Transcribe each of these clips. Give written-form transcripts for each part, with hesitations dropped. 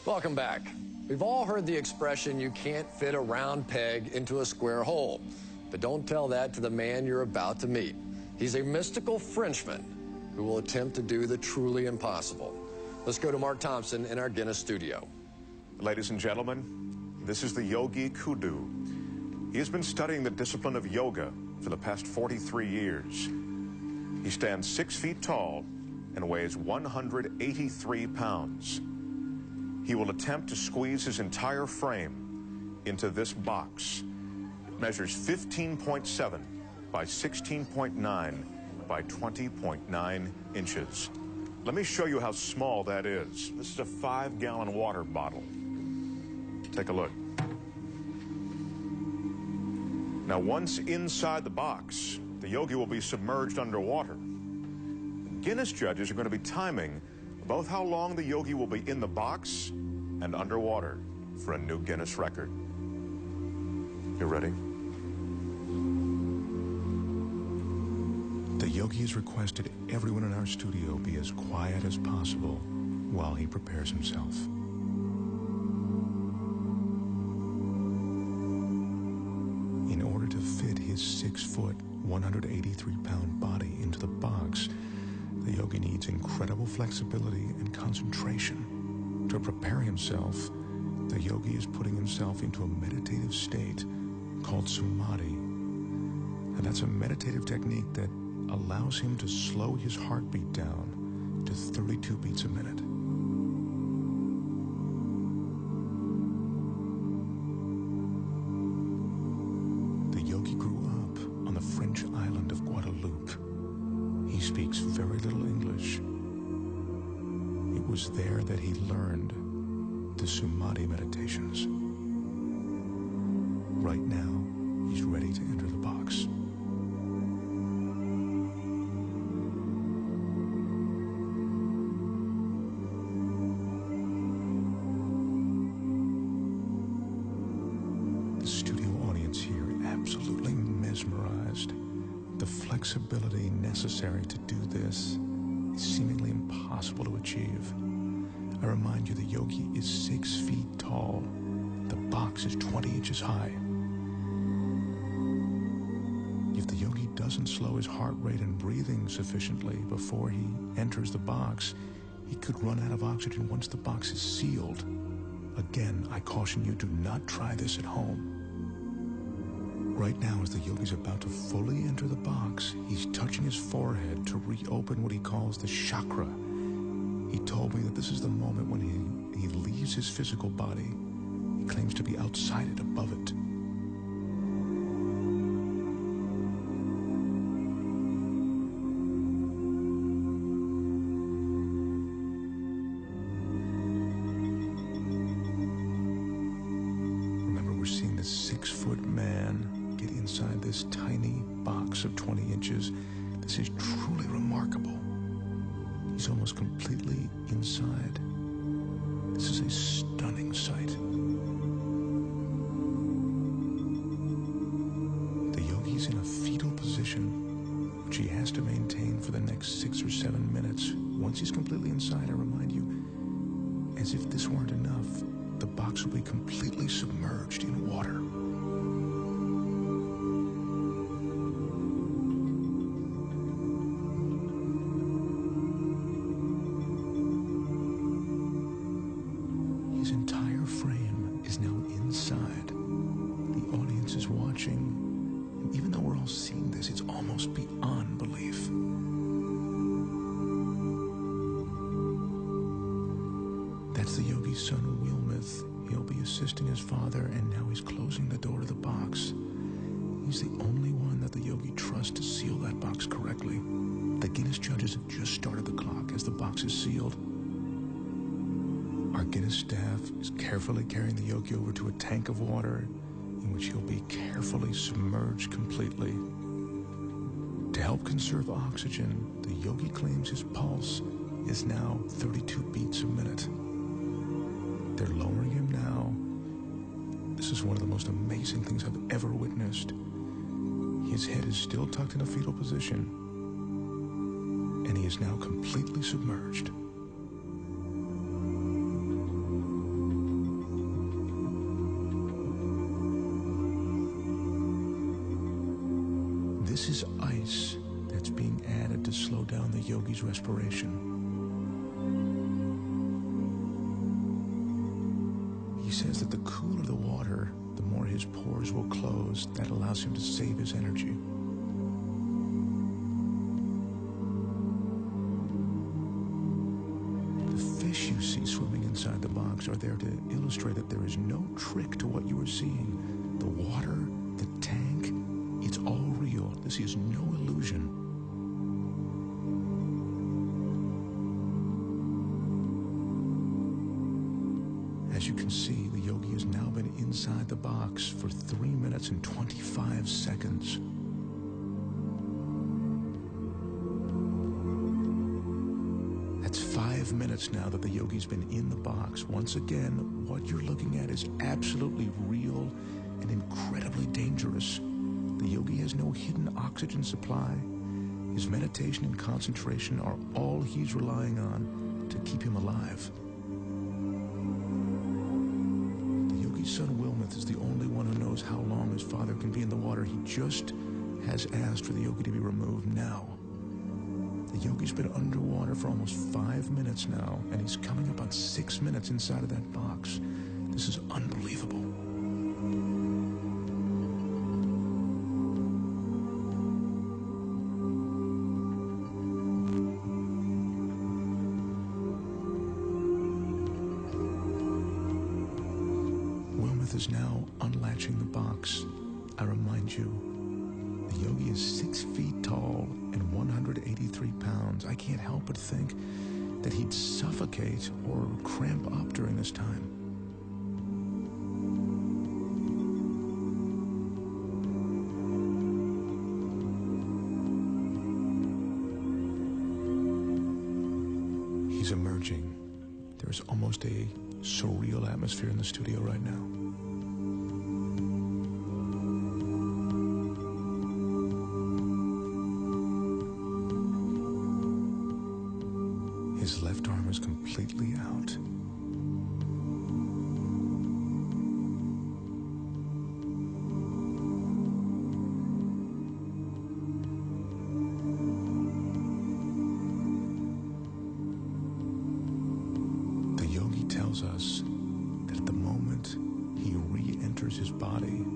Welcome back. We've all heard the expression, you can't fit a round peg into a square hole. But don't tell that to the man you're about to meet. He's a mystical Frenchman who will attempt to do the truly impossible. Let's go to Mark Thompson in our Guinness studio. Ladies and gentlemen, this is the Yogi Kudu. He has been studying the discipline of yoga for the past 43 years. He stands 6 feet tall and weighs 183 pounds. He will attempt to squeeze his entire frame into this box. It measures 15.7 by 16.9 by 20.9 inches. Let me show you how small that is. This is a 5-gallon water bottle. Take a look. Now, once inside the box, the yogi will be submerged underwater. Guinness judges are going to be timing both how long the yogi will be in the box and underwater for a new Guinness record. You ready? The yogi has requested everyone in our studio be as quiet as possible while he prepares himself. In order to fit his 6-foot, 183-pound body into the box, the yogi needs incredible flexibility and concentration. To prepare himself, the yogi is putting himself into a meditative state called samadhi. And that's a meditative technique that allows him to slow his heartbeat down to 32 beats a minute. The yogi grew up on the French island of Guadeloupe. He speaks very little English. It was there that he learned the Samadhi meditations. Right now, he's ready to enter the box. The studio audience here absolutely mesmerized. The flexibility necessary to do this is seemingly impossible to achieve. I remind you, the yogi is 6 feet tall. The box is 20 inches high. If the yogi doesn't slow his heart rate and breathing sufficiently before he enters the box, he could run out of oxygen once the box is sealed. Again, I caution you, do not try this at home. Right now, as the yogi's about to fully enter the box, he's touching his forehead to reopen what he calls the chakra. He told me that this is the moment when he leaves his physical body. He claims to be outside it, above it. Remember, we're seeing this 6-foot man get inside this tiny box of 20 inches. This is truly remarkable. He's almost completely inside. This is a stunning sight. The yogi's in a fetal position, which he has to maintain for the next 6 or 7 minutes. Once he's completely inside, I remind you, as if this weren't enough, the box will be completely submerged in water. His entire frame is now inside. The audience is watching, and even though we're all seeing this, it's almost beyond belief. That's the yogi's son, Wilmeth. He'll be assisting his father, and now he's closing the door to the box. He's the only one that the yogi trusts to seal that box correctly. The Guinness judges have just started the clock as the box is sealed. Our Guinness staff is carefully carrying the yogi over to a tank of water in which he'll be carefully submerged completely. To help conserve oxygen, the yogi claims his pulse is now 32 beats a minute. They're lowering him now. This is one of the most amazing things I've ever witnessed. His head is still tucked in a fetal position, and he is now completely submerged. This is ice that's being added to slow down the yogi's respiration. He says that the cooler the water, the more his pores will close. That allows him to save his energy. The fish you see swimming inside the box are there to illustrate that there is no trick to what you are seeing. The water, the tank, it's all real. This is no illusion. As you can see, the yogi has now been inside the box for 3 minutes and 25 seconds. That's 5 minutes now that the yogi's been in the box. Once again, what you're looking at is absolutely real and incredibly dangerous. The yogi has no hidden oxygen supply. His meditation and concentration are all he's relying on to keep him alive. His son Wilmuth is the only one who knows how long his father can be in the water. He just has asked for the yogi to be removed now. The yogi's been underwater for almost 5 minutes now, and he's coming up on 6 minutes inside of that box. This is unbelievable. Is now unlatching the box. I remind you, the yogi is 6 feet tall and 183 pounds. I can't help but think that he'd suffocate or cramp up during this time. He's emerging. There's almost a surreal atmosphere in the studio right now. His left arm is completely out. The yogi tells us that at the moment he re-enters his body,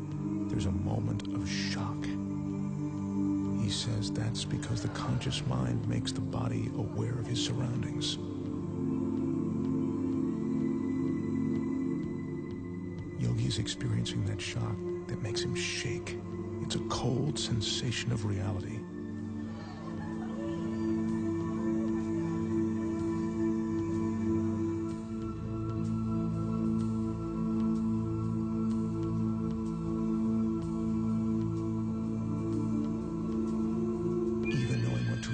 there's a moment of shock. He says that's because the conscious mind makes the body aware of his surroundings. Yogi is experiencing that shock that makes him shake. It's a cold sensation of reality.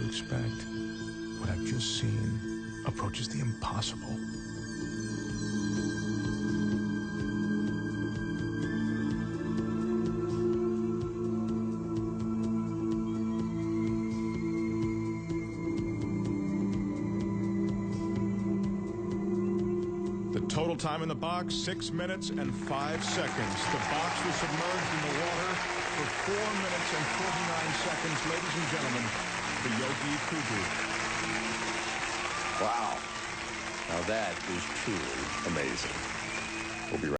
Expect, what I've just seen approaches the impossible. The total time in the box, 6 minutes and 5 seconds. The box was submerged in the water for 4 minutes and 49 seconds. Ladies and gentlemen, the Yogi Kudu. Wow. Now that is truly amazing.